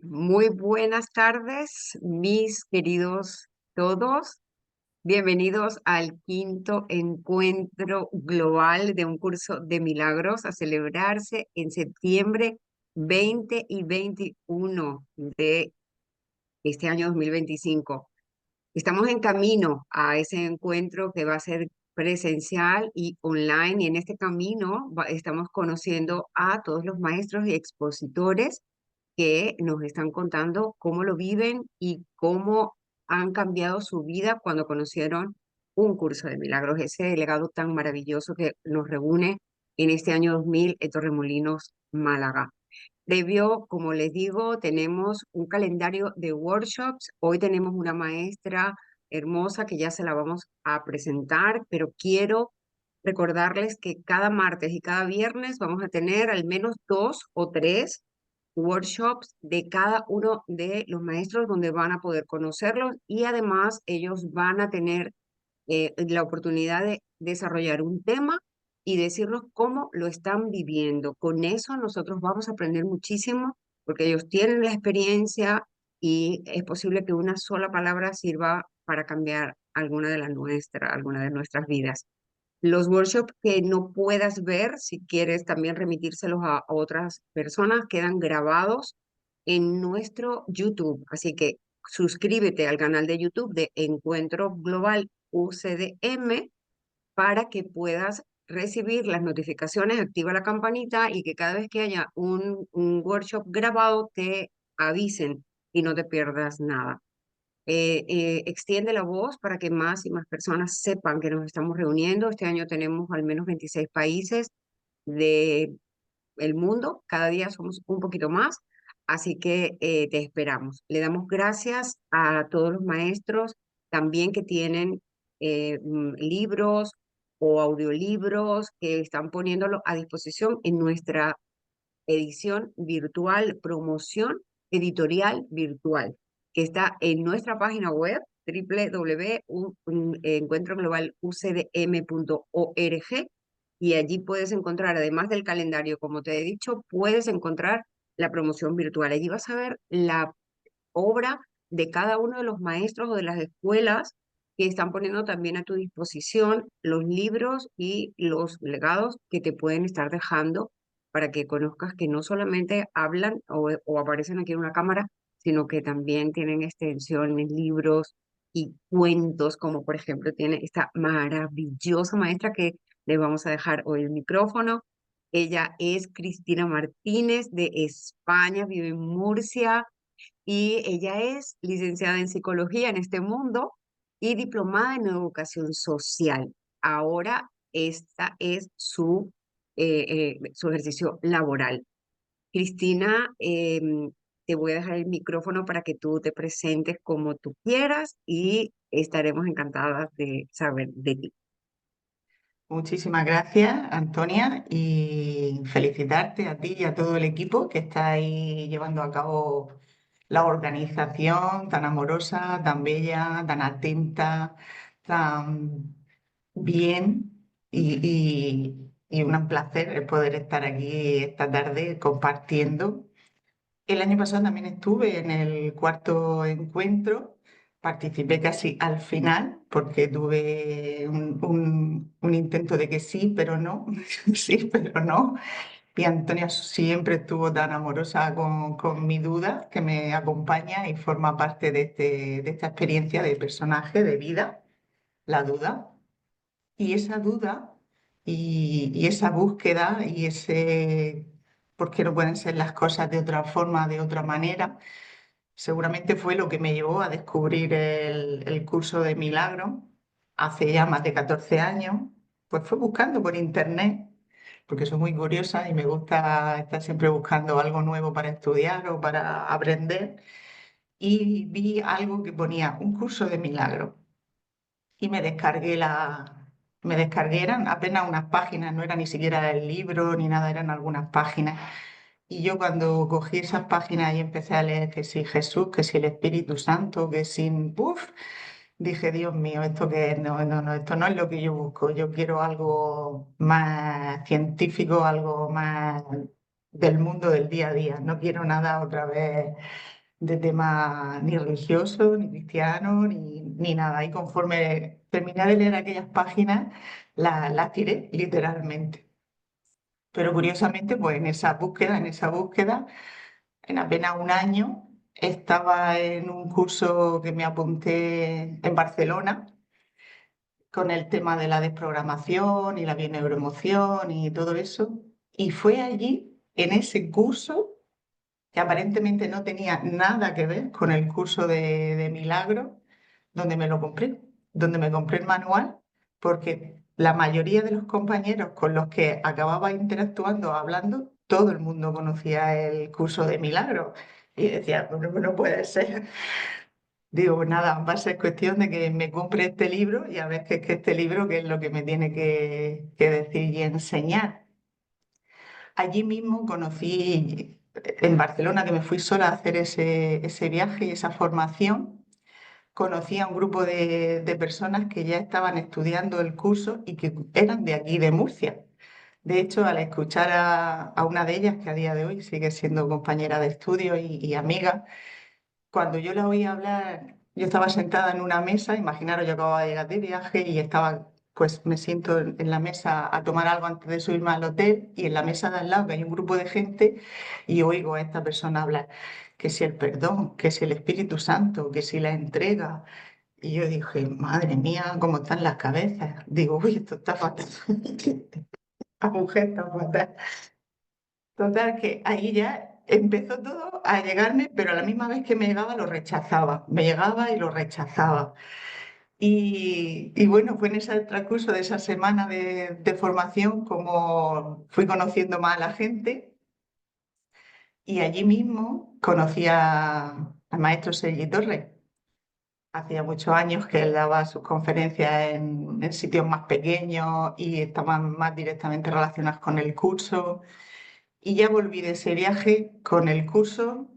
Muy buenas tardes, mis queridos todos. Bienvenidos al quinto encuentro global de un curso de milagros a celebrarse en septiembre 20 y 21 de este año 2025. Estamos en camino a ese encuentro que va a ser presencial y online, y en este camino estamos conociendo a todos los maestros y expositores que nos están contando cómo lo viven y cómo han cambiado su vida cuando conocieron un curso de milagros, ese legado tan maravilloso que nos reúne en este año 2000 en Torremolinos, Málaga. Previo, como les digo, tenemos un calendario de workshops. Hoy tenemos una maestra hermosa que ya se la vamos a presentar, pero quiero recordarles que cada martes y cada viernes vamos a tener al menos 2 o 3 workshops de cada uno de los maestros donde van a poder conocerlos, y además ellos van a tener la oportunidad de desarrollar un tema y decirnos cómo lo están viviendo. Con eso nosotros vamos a aprender muchísimo porque ellos tienen la experiencia y es posible que una sola palabra sirva para cambiar alguna de nuestras vidas. Los workshops que no puedas ver, si quieres también remitírselos a otras personas, quedan grabados en nuestro YouTube. Así que suscríbete al canal de YouTube de Encuentro Global UCDM para que puedas recibir las notificaciones, activa la campanita y que cada vez que haya un workshop grabado te avisen y no te pierdas nada. Extiende la voz para que más y más personas sepan que nos estamos reuniendo. Este año tenemos al menos 26 países del mundo, cada día somos un poquito más, así que te esperamos. Le damos gracias a todos los maestros también que tienen libros o audiolibros que están poniéndolo a disposición en nuestra edición virtual, promoción editorial virtual, que está en nuestra página web www.encuentroglobalucdm.org, y allí puedes encontrar, además del calendario, como te he dicho, puedes encontrar la promoción virtual. Allí vas a ver la obra de cada uno de los maestros o de las escuelas que están poniendo también a tu disposición los libros y los legados que te pueden estar dejando para que conozcas que no solamente hablan o aparecen aquí en una cámara, sino que también tienen extensiones, libros y cuentos, como por ejemplo tiene esta maravillosa maestra que le vamos a dejar hoy el micrófono. Ella es Cristina Martínez de España, vive en Murcia, y ella es licenciada en psicología en este mundo y diplomada en educación social. Ahora esta es su ejercicio laboral. Cristina, te voy a dejar el micrófono para que tú te presentes como tú quieras y estaremos encantadas de saber de ti. Muchísimas gracias, Antonia, y felicitarte a ti y a todo el equipo que estáis llevando a cabo la organización tan amorosa, tan bella, tan atenta, tan bien y un placer el poder estar aquí esta tarde compartiendo. El año pasado también estuve en el cuarto encuentro, participé casi al final porque tuve un intento de que sí, pero no, sí, pero no. Y Antonia siempre estuvo tan amorosa con mi duda, que me acompaña y forma parte de esta experiencia de personaje, de vida, la duda. Y esa duda y esa búsqueda y ese por qué no pueden ser las cosas de otra forma, de otra manera, seguramente fue lo que me llevó a descubrir el curso de milagro hace ya más de 14 años. Pues fue buscando por internet, porque soy muy curiosa y me gusta estar siempre buscando algo nuevo para estudiar o para aprender. Y vi algo que ponía un curso de milagro y me descargué, eran apenas unas páginas, no era ni siquiera el libro ni nada, eran algunas páginas. Y yo cuando cogí esas páginas y empecé a leer que si Jesús, que si el Espíritu Santo, que sin, ¡puf! Dije, Dios mío, esto que es? No, no, no, esto no es lo que yo busco. Yo quiero algo más científico, algo más del mundo del día a día. No quiero nada otra vez de tema ni religioso, ni cristiano, ni nada. Y conforme terminé de leer aquellas páginas, las tiré literalmente. Pero curiosamente, pues en esa búsqueda, en apenas un año, estaba en un curso que me apunté en Barcelona con el tema de la desprogramación y la bioneuroemoción y todo eso. Y fue allí, en ese curso, que aparentemente no tenía nada que ver con el curso de Milagro, donde me lo compré, donde me compré el manual, porque la mayoría de los compañeros con los que acababa interactuando, hablando, todo el mundo conocía el curso de Milagro. Y decía, no, no puede ser. Digo, pues nada, va a ser cuestión de que me compre este libro y a ver qué es que este libro, qué es lo que me tiene que decir y enseñar. Allí mismo conocí, en Barcelona, que me fui sola a hacer ese viaje y esa formación, conocí a un grupo de personas que ya estaban estudiando el curso y que eran de aquí, de Murcia. De hecho, al escuchar a una de ellas, que a día de hoy sigue siendo compañera de estudio y amiga, cuando yo la oí hablar, yo estaba sentada en una mesa, imaginaros, yo acababa de llegar de viaje y estaba, pues me siento en la mesa a tomar algo antes de subirme al hotel y en la mesa de al lado que hay un grupo de gente y oigo a esta persona hablar, que si el perdón, que si el Espíritu Santo, que si la entrega. Y yo dije, madre mía, cómo están las cabezas. Digo, uy, esto está fatal. La mujer está fatal. Total, que ahí ya empezó todo a llegarme, pero a la misma vez que me llegaba lo rechazaba. Me llegaba y lo rechazaba. Y bueno, fue en ese transcurso de esa semana de formación como fui conociendo más a la gente y allí mismo conocí al maestro Sergi Torres. Hacía muchos años que él daba sus conferencias en sitios más pequeños y estaban más directamente relacionadas con el curso. Y ya volví de ese viaje con el curso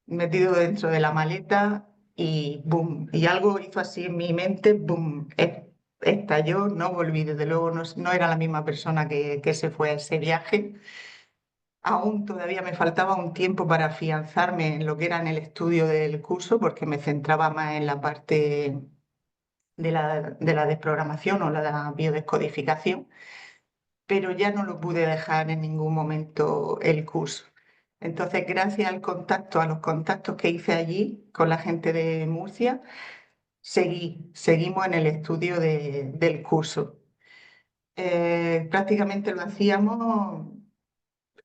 metido dentro de la maleta y boom. Y algo hizo así en mi mente, boom, estalló, no volví, desde luego no era la misma persona que se fue a ese viaje. Aún todavía me faltaba un tiempo para afianzarme en lo que era en el estudio del curso, porque me centraba más en la parte de la desprogramación o la biodescodificación, pero ya no lo pude dejar en ningún momento el curso. Entonces, gracias a los contactos que hice allí con la gente de Murcia, seguimos en el estudio del curso. Prácticamente lo hacíamos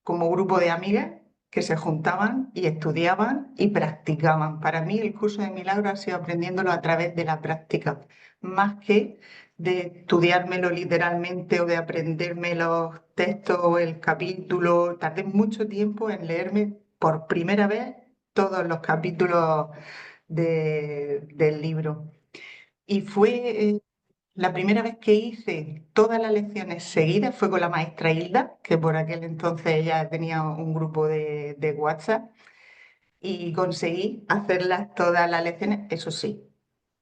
como grupo de amigas que se juntaban y estudiaban y practicaban. Para mí el curso de milagro ha sido aprendiéndolo a través de la práctica, más que de estudiármelo literalmente o de aprenderme los textos o el capítulo. Tardé mucho tiempo en leerme por primera vez todos los capítulos del libro. Y fue la primera vez que hice todas las lecciones seguidas fue con la maestra Hilda, que por aquel entonces ella tenía un grupo de WhatsApp y conseguí hacerlas todas las lecciones. Eso sí,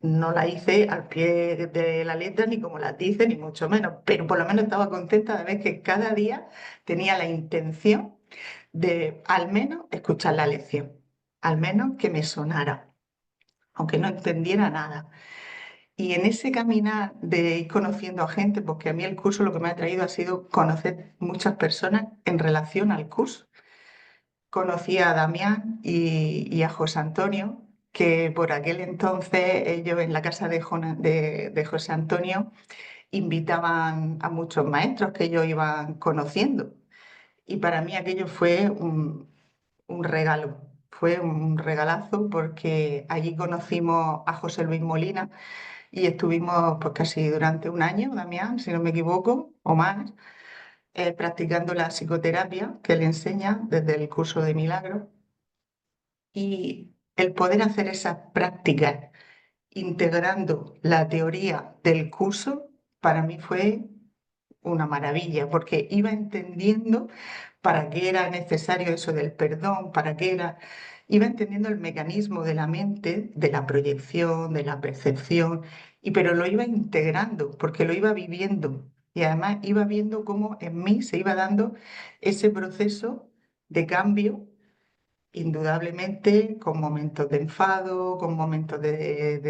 no la hice al pie de la letra ni como las dice, ni mucho menos, pero por lo menos estaba contenta de ver que cada día tenía la intención de al menos escuchar la lección, al menos que me sonara, aunque no entendiera nada. Y en ese caminar de ir conociendo a gente, porque a mí el curso lo que me ha traído ha sido conocer muchas personas en relación al curso. Conocí a Damián y a José Antonio, que por aquel entonces ellos en la casa de José Antonio invitaban a muchos maestros que ellos iban conociendo. Y para mí aquello fue un regalo, fue un regalazo porque allí conocimos a José Luis Molina y estuvimos pues casi durante un año, Damián, si no me equivoco, o más, practicando la psicoterapia que le enseña desde el curso de Milagro. Y el poder hacer esas prácticas integrando la teoría del curso, para mí fue una maravilla, porque iba entendiendo para qué era necesario eso del perdón, para qué era, iba entendiendo el mecanismo de la mente, de la proyección, de la percepción, pero lo iba integrando, porque lo iba viviendo y además iba viendo cómo en mí se iba dando ese proceso de cambio indudablemente, con momentos de enfado, con momentos de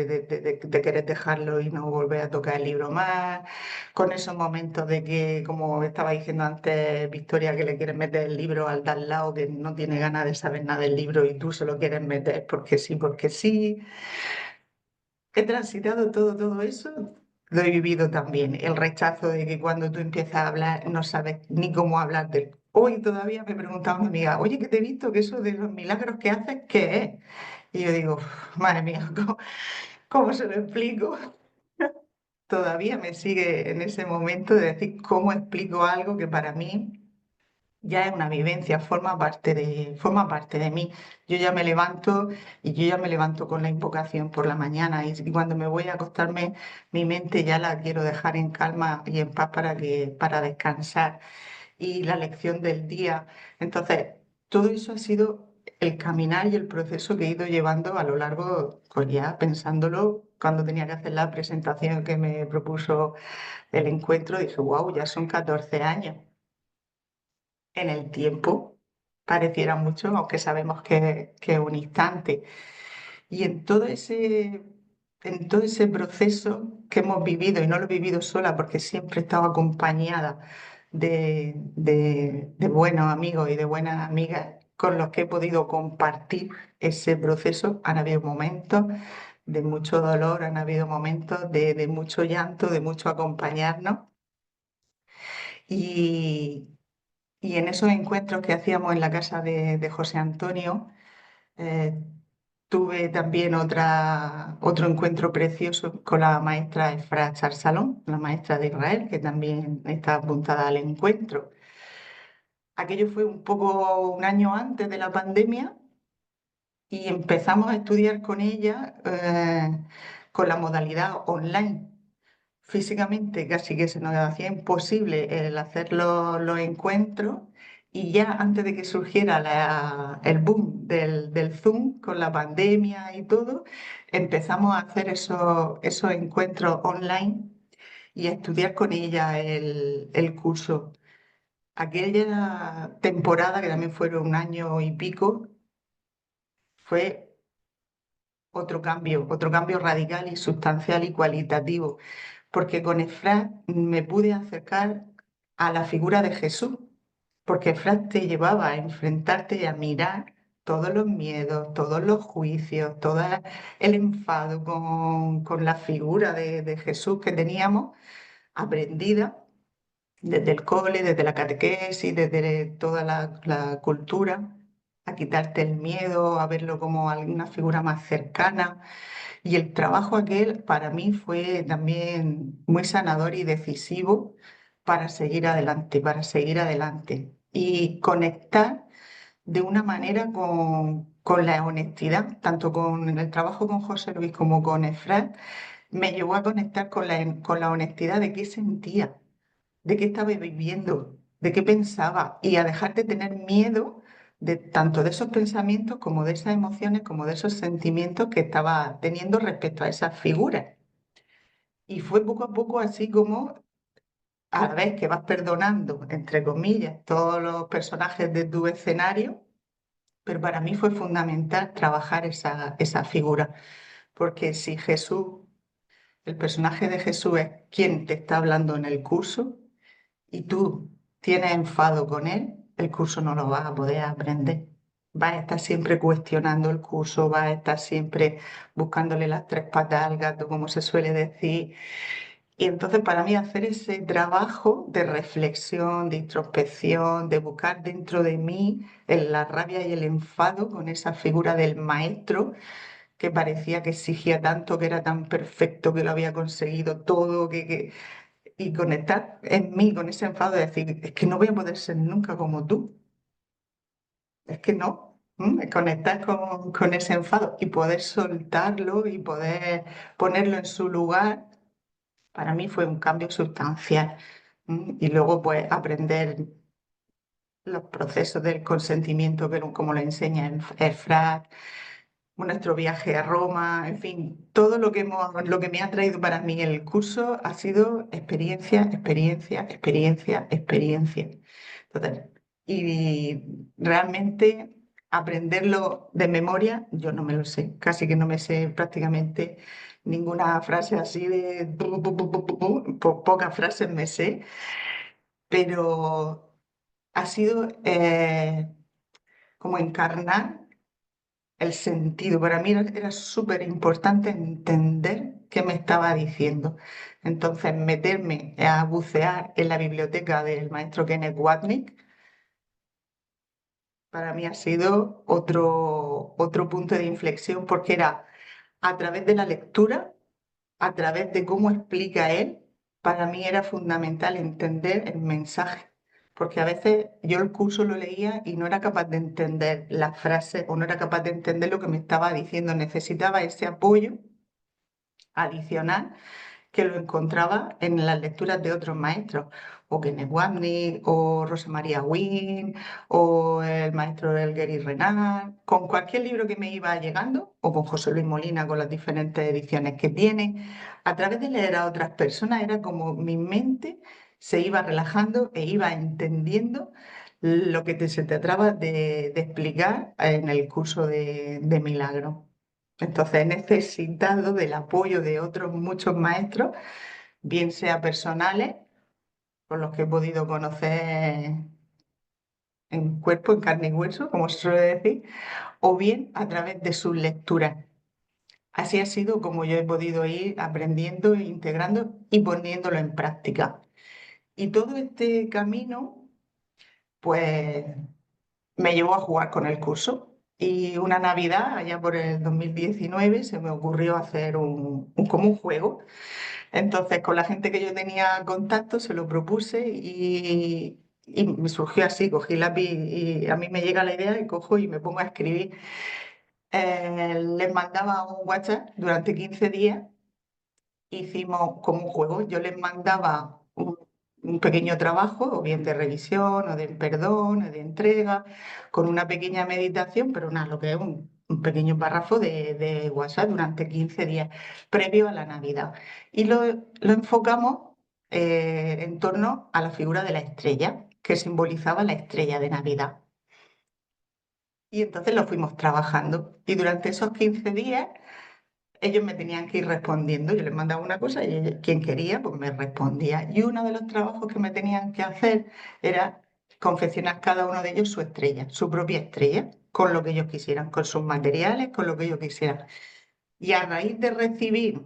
querer dejarlo y no volver a tocar el libro más, con esos momentos de que, como estaba diciendo antes Victoria, que le quieres meter el libro al de al lado que no tiene ganas de saber nada del libro y tú se lo quieres meter porque sí, porque sí. He transitado todo eso, lo he vivido también. El rechazo de que cuando tú empiezas a hablar no sabes ni cómo hablar de él. Hoy todavía me preguntaba una amiga, oye, que te he visto que eso de los milagros que haces, ¿qué es? Y yo digo, madre mía, ¿cómo se lo explico? Todavía me sigue en ese momento de decir cómo explico algo que para mí ya es una vivencia, forma parte de mí. Yo ya me levanto y yo ya me levanto con la invocación por la mañana y cuando me voy a acostarme, mi mente ya la quiero dejar en calma y en paz para descansar. Y la lección del día. Entonces, todo eso ha sido el caminar y el proceso que he ido llevando a lo largo, pues ya pensándolo, cuando tenía que hacer la presentación que me propuso el encuentro, dije, wow, ya son 14 años en el tiempo, pareciera mucho, aunque sabemos que es un instante. Y en todo ese proceso que hemos vivido, y no lo he vivido sola porque siempre he estado acompañada de buenos amigos y de buenas amigas con los que he podido compartir ese proceso, han habido momentos de mucho dolor, han habido momentos de mucho llanto, de mucho acompañarnos. Y, y en esos encuentros que hacíamos en la casa de José Antonio, eh, tuve también otro encuentro precioso con la maestra Efrat Salón, la maestra de Israel, que también está apuntada al encuentro. Aquello fue un poco un año antes de la pandemia y empezamos a estudiar con ella con la modalidad online. Físicamente casi que se nos hacía imposible el hacer los encuentros y ya antes de que surgiera el boom del Zoom con la pandemia y todo, empezamos a hacer esos encuentros online y a estudiar con ella el curso. Aquella temporada, que también fueron un año y pico, fue otro cambio radical y sustancial y cualitativo porque con Efrat me pude acercar a la figura de Jesús, porque Efrat te llevaba a enfrentarte y a mirar todos los miedos, todos los juicios, todo el enfado con la figura de Jesús que teníamos aprendida desde el cole, desde la catequesis, desde toda la cultura, a quitarte el miedo, a verlo como alguna figura más cercana. Y el trabajo aquel para mí fue también muy sanador y decisivo para seguir adelante, para seguir adelante. Y conectar de una manera con la honestidad, tanto con el trabajo con José Luis como con Efrat, me llevó a conectar con la honestidad de qué sentía, de qué estaba viviendo, de qué pensaba y a dejar de tener miedo de tanto de esos pensamientos como de esas emociones, como de esos sentimientos que estaba teniendo respecto a esas figuras. Y fue poco a poco así como a la vez que vas perdonando, entre comillas, todos los personajes de tu escenario, pero para mí fue fundamental trabajar esa figura, porque si Jesús, el personaje de Jesús es quien te está hablando en el curso, y tú tienes enfado con él, el curso no lo vas a poder aprender. Vas a estar siempre cuestionando el curso, vas a estar siempre buscándole las tres patas al gato, como se suele decir. Y entonces para mí hacer ese trabajo de reflexión, de introspección, de buscar dentro de mí la rabia y el enfado con esa figura del maestro que parecía que exigía tanto, que era tan perfecto, que lo había conseguido todo, y conectar en mí con ese enfado de decir, es que no voy a poder ser nunca como tú, es que no. Conectar con ese enfado y poder soltarlo y poder ponerlo en su lugar, para mí fue un cambio sustancial. Y luego pues aprender los procesos del consentimiento, como lo enseña Efrat, nuestro viaje a Roma, en fin, todo lo que me ha traído para mí el curso ha sido experiencia, experiencia, experiencia, experiencia. Entonces, y realmente aprenderlo de memoria, yo no me lo sé, casi que no me sé prácticamente ninguna frase así de pocas frases me sé, pero ha sido como encarnar el sentido. Para mí era súper importante entender qué me estaba diciendo. Entonces, meterme a bucear en la biblioteca del maestro Kenneth Wapnick, para mí ha sido otro punto de inflexión, porque era a través de la lectura, a través de cómo explica él, para mí era fundamental entender el mensaje. Porque a veces yo el curso lo leía y no era capaz de entender las frases o no era capaz de entender lo que me estaba diciendo. Necesitaba ese apoyo adicional que lo encontraba en las lecturas de otros maestros, o Kenneth Wapnick, o Rosa María Wynne, o el maestro Elgueri Renard, con cualquier libro que me iba llegando, o con José Luis Molina, con las diferentes ediciones que tiene, a través de leer a otras personas era como mi mente se iba relajando e iba entendiendo lo que se trataba de explicar en el curso de Milagro. Entonces he necesitado del apoyo de otros muchos maestros, bien sea personales, con los que he podido conocer en cuerpo, en carne y hueso, como se suele decir, o bien a través de sus lecturas. Así ha sido como yo he podido ir aprendiendo, integrando y poniéndolo en práctica. Y todo este camino, pues me llevó a jugar con el curso. Y una Navidad, allá por el 2019, se me ocurrió hacer como un juego. Entonces, con la gente que yo tenía contacto, se lo propuse y me surgió así, cogí lápiz y a mí me llega la idea y cojo y me pongo a escribir. Les mandaba un WhatsApp durante 15 días, hicimos como un juego, yo les mandaba un pequeño trabajo, o bien de revisión, o de perdón, o de entrega, con una pequeña meditación, pero nada, lo que es un pequeño párrafo de WhatsApp durante 15 días, previo a la Navidad. Y lo enfocamos en torno a la figura de la estrella, que simbolizaba la estrella de Navidad. Y entonces lo fuimos trabajando. Y durante esos 15 días ellos me tenían que ir respondiendo. Yo les mandaba una cosa y quien quería, pues me respondía. Y uno de los trabajos que me tenían que hacer era confeccionar cada uno de ellos su estrella, su propia estrella, con lo que ellos quisieran, con sus materiales, con lo que ellos quisieran. Y a raíz de recibir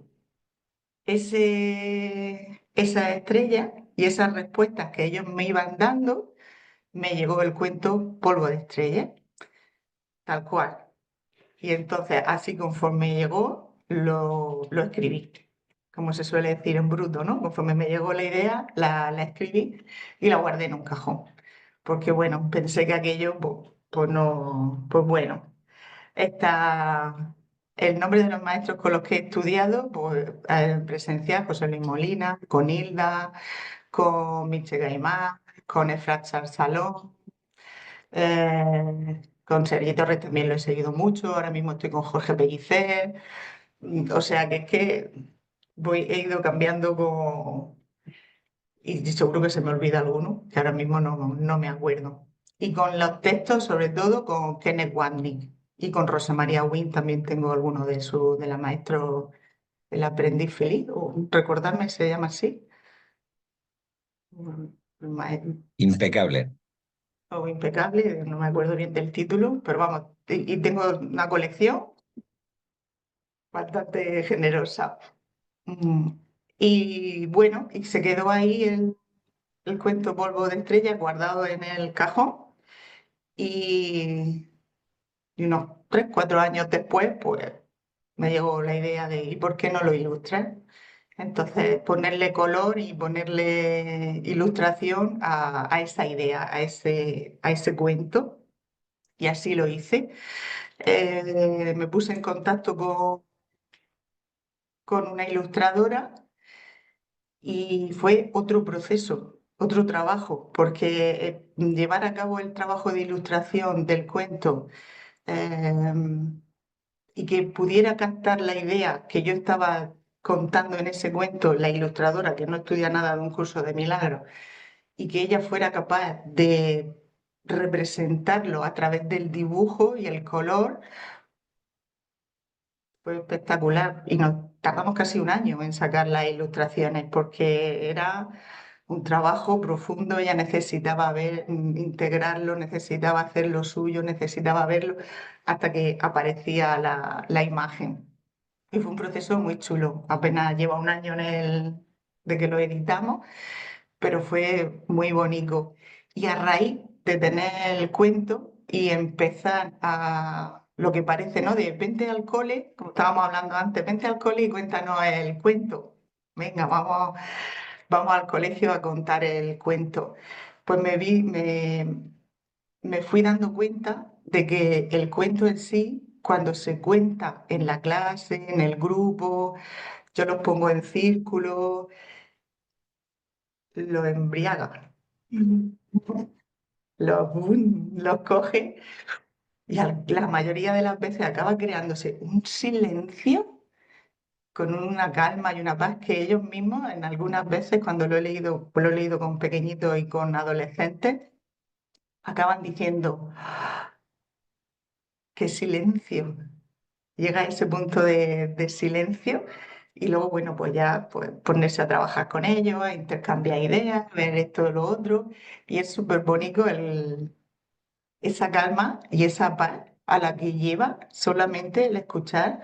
esa estrella y esas respuestas que ellos me iban dando, me llegó el cuento Polvo de estrella, tal cual. Y entonces, así conforme llegó, lo escribí, como se suele decir en bruto, ¿no? Conforme me llegó la idea, la escribí y la guardé en un cajón. Porque bueno, pensé que aquello, pues no, pues bueno, está el nombre de los maestros con los que he estudiado, pues presencial, José Luis Molina, con Hilda, con Miche Gaimán, con Efrat Salón, con Sergi Torres también lo he seguido mucho, ahora mismo estoy con Jorge Pellicer, o sea que es que he ido cambiando y seguro que se me olvida alguno, que ahora mismo no me acuerdo. Y con los textos, sobre todo con Kenneth Wapnick y con Rosa María Wynne también tengo algunos de la maestro El aprendiz feliz, o recordarme se llama así, ma- Impecable. o impecable, no me acuerdo bien del título, pero vamos, y tengo una colección bastante generosa. Mm, Y bueno, y se quedó ahí el cuento Polvo de Estrella guardado en el cajón y, y unos 3, 4 años después, pues me llegó la idea de ¿y por qué no lo ilustras? Entonces, ponerle color y ponerle ilustración a esa idea, a ese cuento. Y así lo hice. Me puse en contacto con una ilustradora y fue otro proceso, otro trabajo, porque llevar a cabo el trabajo de ilustración del cuento eh, y que pudiera captar la idea que yo estaba contando en ese cuento, la ilustradora que no estudia nada de un curso de milagros, y que ella fuera capaz de representarlo a través del dibujo y el color fue espectacular. Y nos tardamos casi un año en sacar las ilustraciones porque era un trabajo profundo. Ella necesitaba ver, integrarlo, necesitaba hacer lo suyo, necesitaba verlo hasta que aparecía la imagen. Y fue un proceso muy chulo. Apenas lleva un año de que lo editamos, pero fue muy bonito. Y a raíz de tener el cuento y empezar a lo que parece, ¿no? De vente al cole, como estábamos hablando antes, vente al cole y cuéntanos el cuento. Venga, vamos al colegio a contar el cuento. Pues me fui dando cuenta de que el cuento en sí, cuando se cuenta en la clase, en el grupo, yo los pongo en círculo, los embriaga. Los coge y la mayoría de las veces acaba creándose un silencio con una calma y una paz que ellos mismos, en algunas veces cuando lo he leído con pequeñitos y con adolescentes, acaban diciendo, qué silencio. Llega a ese punto de silencio y luego, bueno, pues ya pues, ponerse a trabajar con ellos, a intercambiar ideas, ver esto y lo otro. Y es súper bonito esa calma y esa paz a la que lleva solamente el escuchar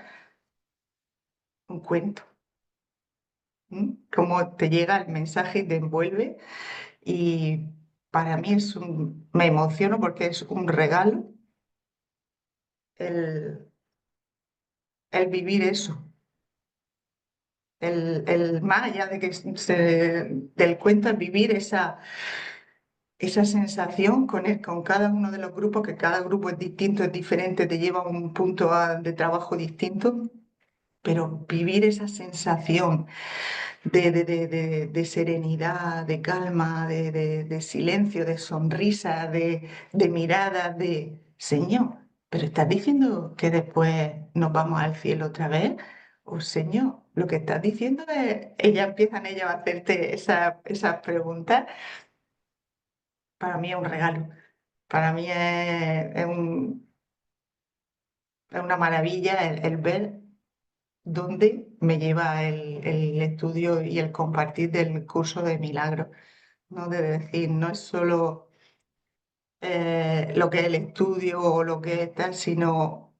un cuento. Cómo te llega el mensaje y te envuelve. Y para mí me emociono porque es un regalo el, el vivir eso. Más allá de que del cuento, es vivir esa sensación con cada uno de los grupos, que cada grupo es distinto, es diferente, te lleva a un punto de trabajo distinto, pero vivir esa sensación de serenidad, de calma, de silencio, de sonrisa, de mirada, de Señor, pero estás diciendo que después nos vamos al cielo otra vez. O Señor, lo que estás diciendo es, empiezan ellos a hacerte esas preguntas. Para mí es un regalo. Para mí es una maravilla el ver dónde me lleva el estudio y el compartir del curso de milagros. No de decir, no es solo lo que es el estudio o lo que es tal, sino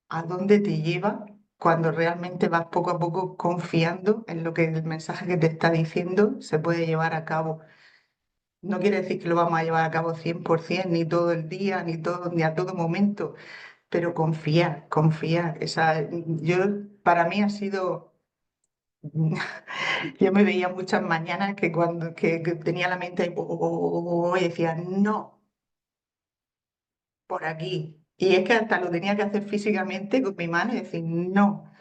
a dónde te lleva cuando realmente vas poco a poco confiando en lo que el mensaje que te está diciendo se puede llevar a cabo. No quiere decir que lo vamos a llevar a cabo 100%, ni todo el día, ni a todo momento, pero confiar, confiar. Para mí ha sido, yo me veía muchas mañanas que tenía la mente ahí, y decía, no, por aquí. Y es que hasta lo tenía que hacer físicamente con mi mano y decir, no,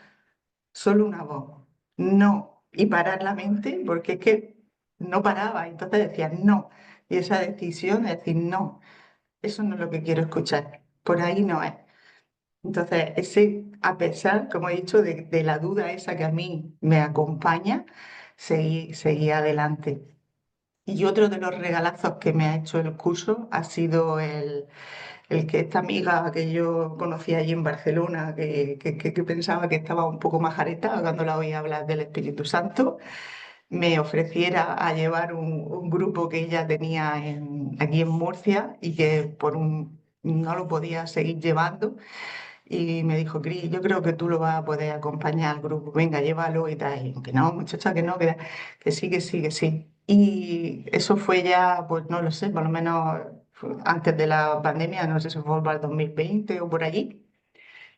solo una voz, no. Y parar la mente, porque es que no paraba. Entonces decía, no. Y esa decisión de decir, no, eso no es lo que quiero escuchar, por ahí no es. Entonces, a pesar, como he dicho, de la duda esa que a mí me acompaña, seguí adelante. Y otro de los regalazos que me ha hecho el curso ha sido el que esta amiga que yo conocí allí en Barcelona, que pensaba que estaba un poco majareta cuando la oía hablar del Espíritu Santo, me ofreciera a llevar un grupo que ella tenía aquí en Murcia y que no lo podía seguir llevando. Y me dijo, Cris, yo creo que tú lo vas a poder acompañar al grupo, venga, llévalo y tal. Y que no, muchacha, que no, que sí, que sí, que sí. Y eso fue ya, pues no lo sé, por lo menos antes de la pandemia, no sé si fue para el 2020 o por allí.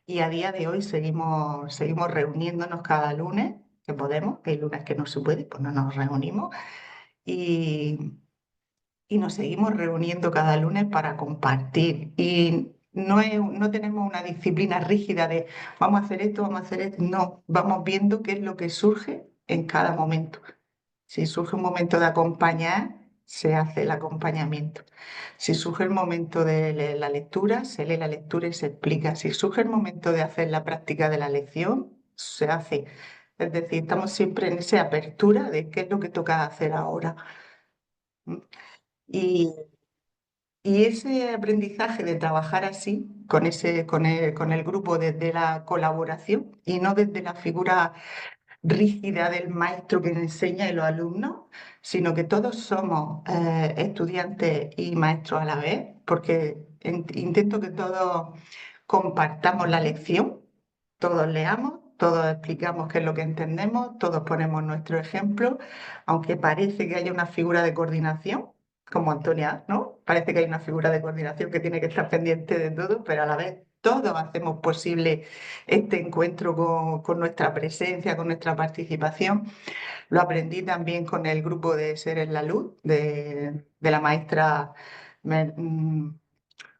Y a día de hoy seguimos reuniéndonos cada lunes, que podemos, que hay lunes que no se puede, pues no nos reunimos. Y, y nos seguimos reuniendo cada lunes para compartir. Y no tenemos una disciplina rígida de vamos a hacer esto, vamos a hacer esto. No, vamos viendo qué es lo que surge en cada momento. Si surge un momento de acompañar, se hace el acompañamiento. Si surge el momento de leer la lectura, se lee la lectura y se explica. Si surge el momento de hacer la práctica de la lección, se hace. Es decir, estamos siempre en esa apertura de qué es lo que toca hacer ahora. ¿Mm? Y ese aprendizaje de trabajar así, con el grupo desde la colaboración y no desde la figura rígida del maestro que enseña y los alumnos, sino que todos somos estudiantes y maestros a la vez, porque intento que todos compartamos la lección, todos leamos, todos explicamos qué es lo que entendemos, todos ponemos nuestro ejemplo, aunque parece que haya una figura de coordinación, como Antonia, ¿no? Parece que hay una figura de coordinación que tiene que estar pendiente de todo, pero a la vez todos hacemos posible este encuentro con nuestra presencia, con nuestra participación. Lo aprendí también con el grupo de Seres la Luz, de la maestra...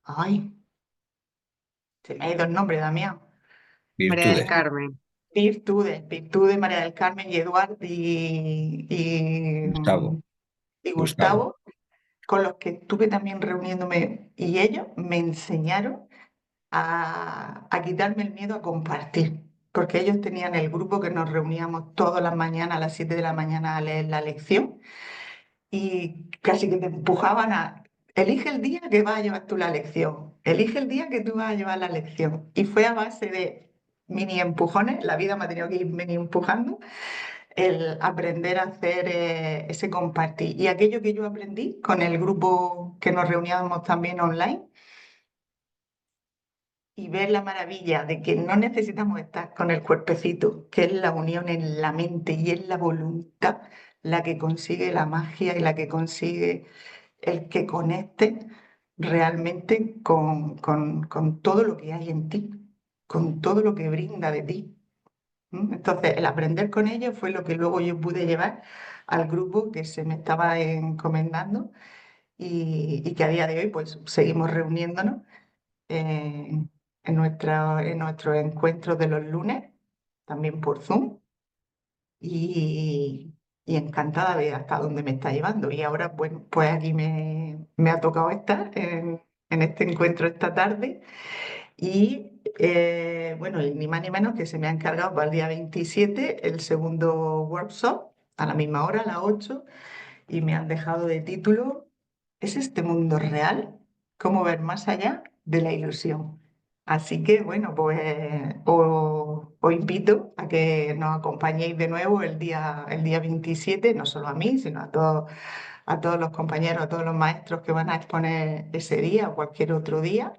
ay, se me ha ido el nombre, Damián. María del Virtudes. Carmen. Virtudes, María del Carmen y Eduard Gustavo. y Gustavo. Gustavo, con los que estuve también reuniéndome y ellos me enseñaron a quitarme el miedo a compartir, porque ellos tenían el grupo que nos reuníamos todas las mañanas a las 7 de la mañana a leer la lección y casi que te empujaban a, elige el día que vas a llevar tú la lección, elige el día que tú vas a llevar la lección. Y fue a base de mini empujones, la vida me ha tenido que ir mini empujando, el aprender a hacer ese compartir. Y aquello que yo aprendí con el grupo que nos reuníamos también online, y ver la maravilla de que no necesitamos estar con el cuerpecito, que es la unión en la mente y es la voluntad la que consigue la magia y la que consigue el que conecte realmente con todo lo que hay en ti, con todo lo que brinda de ti. Entonces, el aprender con ellos fue lo que luego yo pude llevar al grupo que se me estaba encomendando y que a día de hoy pues seguimos reuniéndonos eh, en nuestros encuentros de los lunes, también por Zoom, y, y encantada de hasta dónde me está llevando. Y ahora, bueno, pues aquí me ha tocado estar en este encuentro esta tarde y, bueno, y ni más ni menos que se me ha encargado para el día 27 el segundo workshop, a la misma hora, a las 8 y me han dejado de título, ¿es este mundo real? ¿Cómo ver más allá de la ilusión? Así que bueno, pues os invito a que nos acompañéis de nuevo el día 27, no solo a mí, sino a todos los compañeros, a todos los maestros que van a exponer ese día o cualquier otro día.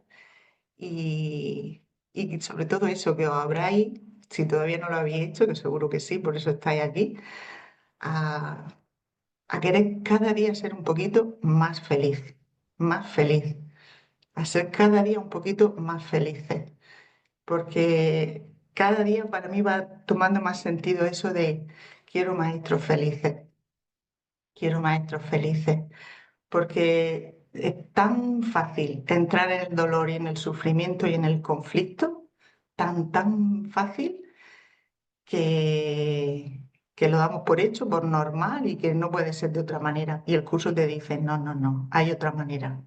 Y, y sobre todo eso, que os abráis, si todavía no lo habéis hecho, que seguro que sí, por eso estáis aquí, a querer cada día ser un poquito más feliz, a ser cada día un poquito más felices, porque cada día para mí va tomando más sentido eso de quiero maestros felices, porque es tan fácil entrar en el dolor y en el sufrimiento y en el conflicto, tan fácil que lo damos por hecho, por normal y que no puede ser de otra manera. Y el curso te dice, no, no, no, hay otra manera.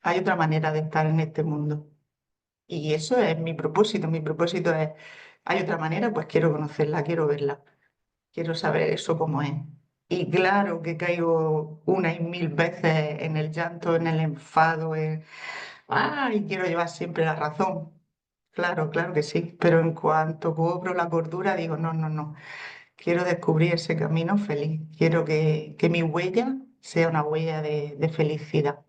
Hay otra manera de estar en este mundo. Y eso es mi propósito. Mi propósito es, hay otra manera, pues quiero conocerla, quiero verla, quiero saber eso cómo es. Y claro que caigo una y mil veces en el llanto, en el enfado, y quiero llevar siempre la razón. Claro, claro que sí, pero en cuanto cobro la cordura, digo, no, no, no. Quiero descubrir ese camino feliz. Quiero que mi huella sea una huella de felicidad.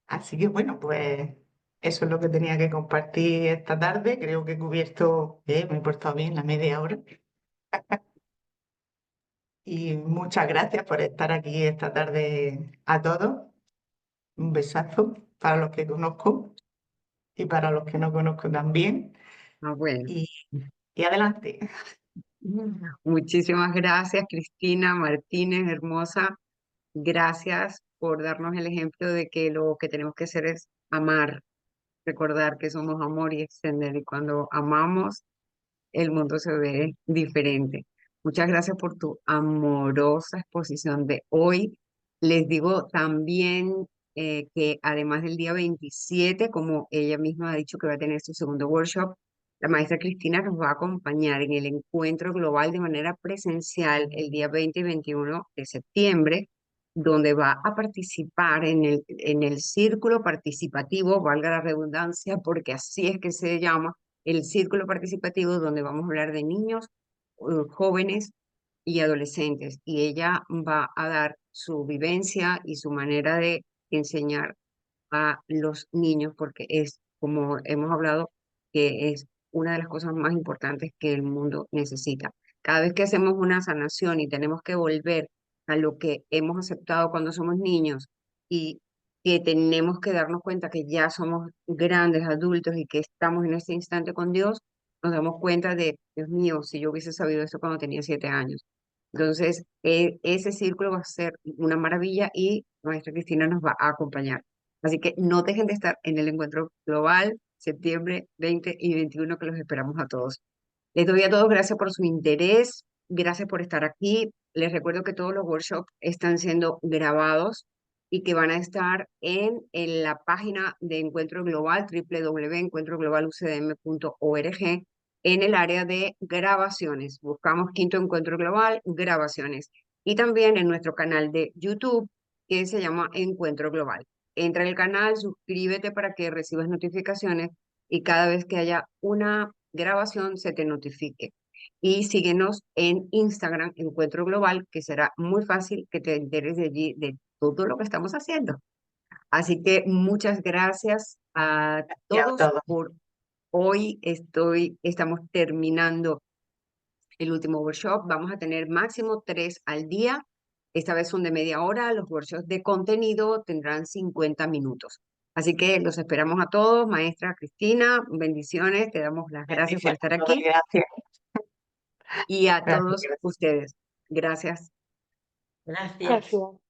Así que bueno, pues eso es lo que tenía que compartir esta tarde. Creo que he cubierto, me he portado bien la media hora. Y muchas gracias por estar aquí esta tarde a todos. Un besazo para los que conozco y para los que no conozco también. Ah, bueno. Y, y adelante. Muchísimas gracias, Cristina Martínez, hermosa. Gracias por darnos el ejemplo de que lo que tenemos que hacer es amar, recordar que somos amor y extender. Y cuando amamos, el mundo se ve diferente. Muchas gracias por tu amorosa exposición de hoy. Les digo también que además del día 27, como ella misma ha dicho que va a tener su segundo workshop, la maestra Cristina nos va a acompañar en el encuentro global de manera presencial el día 20 y 21 de septiembre donde va a participar en el círculo participativo, valga la redundancia, porque así es que se llama, el círculo participativo, donde vamos a hablar de niños, jóvenes y adolescentes. Y ella va a dar su vivencia y su manera de enseñar a los niños, porque es, como hemos hablado, que es una de las cosas más importantes que el mundo necesita. Cada vez que hacemos una sanación y tenemos que volver a lo que hemos aceptado cuando somos niños y que tenemos que darnos cuenta que ya somos grandes adultos y que estamos en este instante con Dios, nos damos cuenta de, Dios mío, si yo hubiese sabido esto cuando tenía 7 años. Entonces, ese círculo va a ser una maravilla y nuestra Cristina nos va a acompañar. Así que no dejen de estar en el encuentro global, septiembre 20 y 21, que los esperamos a todos. Les doy a todos gracias por su interés, gracias por estar aquí. Les recuerdo que todos los workshops están siendo grabados y que van a estar en la página de Encuentro Global, www.encuentroglobalucdm.org, en el área de grabaciones. Buscamos Quinto Encuentro Global, grabaciones. Y también en nuestro canal de YouTube, que se llama Encuentro Global. Entra en el canal, suscríbete para que recibas notificaciones y cada vez que haya una grabación se te notifique. Y síguenos en Instagram, Encuentro Global, que será muy fácil que te enteres de allí de todo lo que estamos haciendo. Así que muchas gracias a Y a todos todos. por hoy. Estamos terminando el último workshop. Vamos a tener máximo 3 al día. Esta vez son de media hora. Los workshops de contenido tendrán 50 minutos. Así que los esperamos a todos. Maestra Cristina, bendiciones. Te damos las gracias por Bendiciones, estar todas, aquí gracias. y a todos Gracias. ustedes. Gracias. Gracias. Gracias.